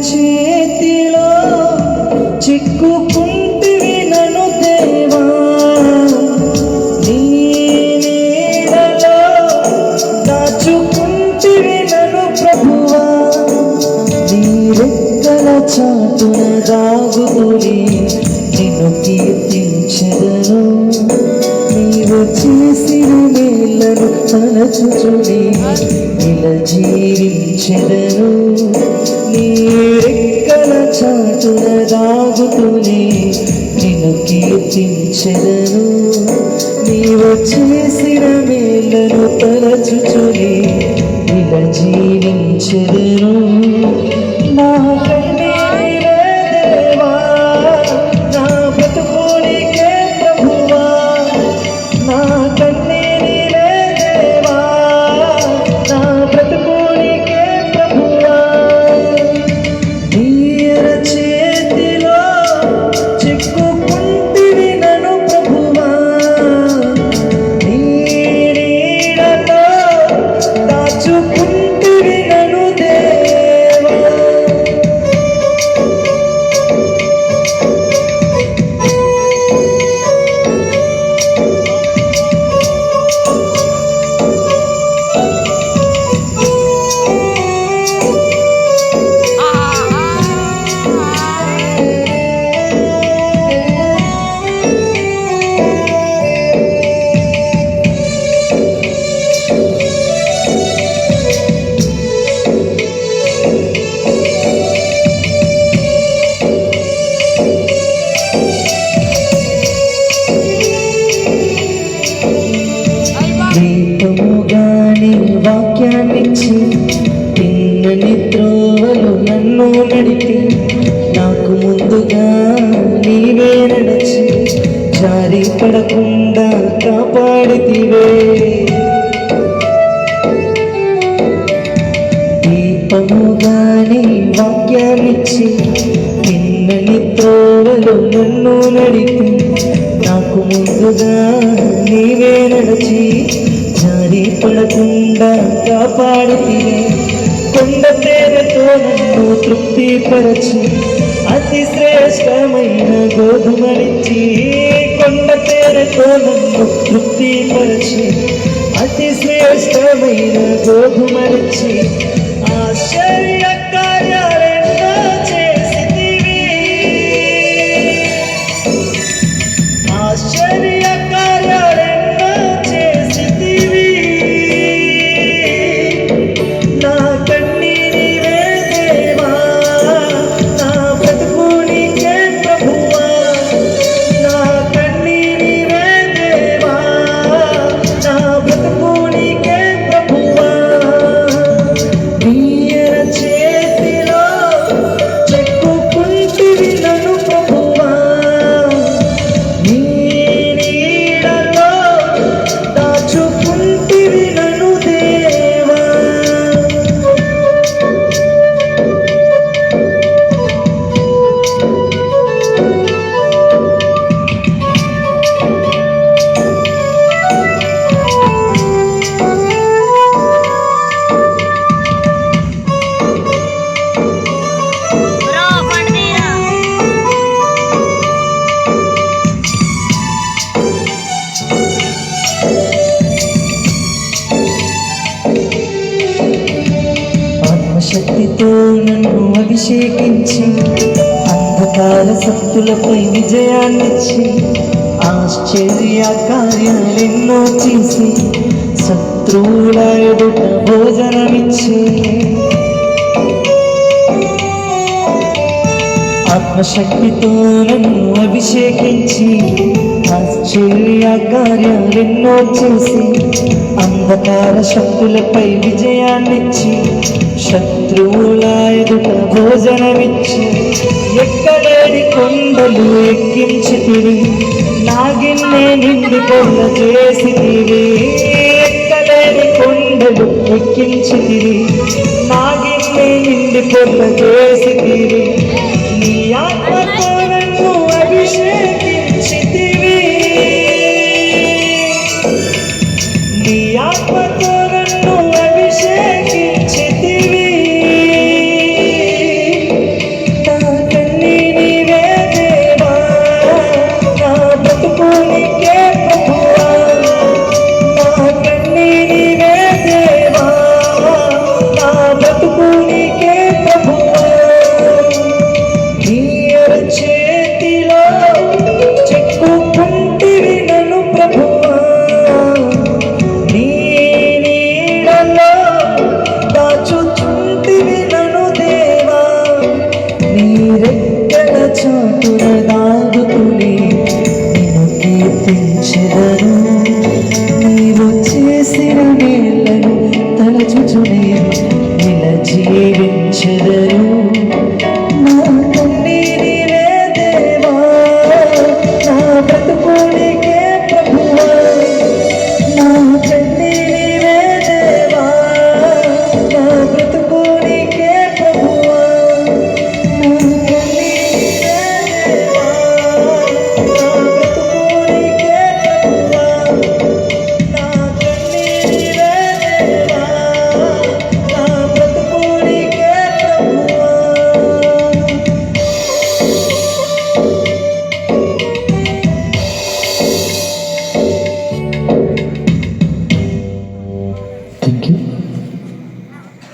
చేతిలో చిక్కుకుంటివి నన్ను దేవా, నీ నీడలో దాచుకుంటివి నన్ను ప్రభువా, నీ రెక్కల చాటున దాగుతుని నిన్ను కీర్తించెదను, నీవు చేసిన మేలను తలచుచుని ఇలా జీవించెదను, నీ రెక్కల చాటున దాగుతూనే నిన్ను కీర్తించెదను, నీవు చేసిన మేలను తలచుచుని ఇలా జీవించెదను. నా కన్నీరే దేవా, నా బ్రతుకునికే ప్రభువా, నా కన్నీరే దేవా, నా బ్రతుకునికే ప్రభువా, నీర చేతిలో చిక్కుకుంటివి నన్ను ప్రభువా, నీ నీడలో దాచుకుంటివి నన్ను దేవా. దీపముగాని వాక్యాన్నిచ్చి తిన్నని త్రోవలు నన్ను నడిపి, నాకు ముందుగా నీవే నడిచి జారి పడకుండా కాపాడితివే. దీపముగాని వాక్యాన్నిచ్చి తిన్నని త్రోవలు నన్ను నడిపి, నాకు ముందుగా నీవే నడిచి జారి పడకుండా కాపాడితివే. కొండ తేనెతో నన్ను తృప్తిపరచి అతి శ్రేష్టమైన గోధుమనిచ్చి, కొండ తేనెతో నన్ను తృప్తిపరచి అతి శ్రేష్టమైన గోధుమనిచ్చి, ఆశ్చర్య కార్యాలెన్నో చేసితివి, ఆశ్చర్య కార్యాలెన్నో చేసితివి, నా కన్నీరే దేవా, నా బ్రతుకునికే ప్రభువా, నా కన్నీరే దేవా, నా బ్రతుకునికే ప్రభువా, నీయర చేతిలో చెక్కుకుంటివి నన్ను ప్రభువా, నీ నీడలో దాచుకుంటివి నన్ను దేవా. ఆత్మశక్తితో నన్ను అభిషేకించి అంధకార శక్తులపై విజయాన్నిచ్చి, ఆశ్చర్య కార్యాలెన్నో చేసి శత్రువుల ఎదుట భోజనమిచ్చి ఆత్మశక్తితో నన్ను అభిషేకించి ఆశ్చర్య కార్యాలెన్నో చేసి అంధకార శక్తులపై విజయాన్నిచ్చి శత్రువుల ఎదుట భోజనమిచ్చి ఎక్కలేని కొండలు ఎక్కించితివి నాగిన్నే నిండి పొల్ల చేసితివి ఎక్కలేని కొండలు ఎక్కించితివి నాగిన్నే నిండి పొల్ల చేసితివి నీ ఆత్మతో నన్ను అభిషేకించితివి నీ ఆత్మతో నన్ను అభిషేకించితివి నా కన్నీ నీవే దేవా నా బతుకు నీకే ప్రభువా నా కన్నీ నీవే దేవా నా బతుకు నీకే ప్రభువా నీ చేతిలో చెక్కుకుంటివి నన్ను ప్రభువా నీ నీడలో దాచుచుంటివి నన్ను దేవా నీ రెక్కల చాటున దాగుతుని నిన్ను కీర్తించెదను నీవు చేసిన మేళ్లను తలచుచునే ఇలా జీవించెదను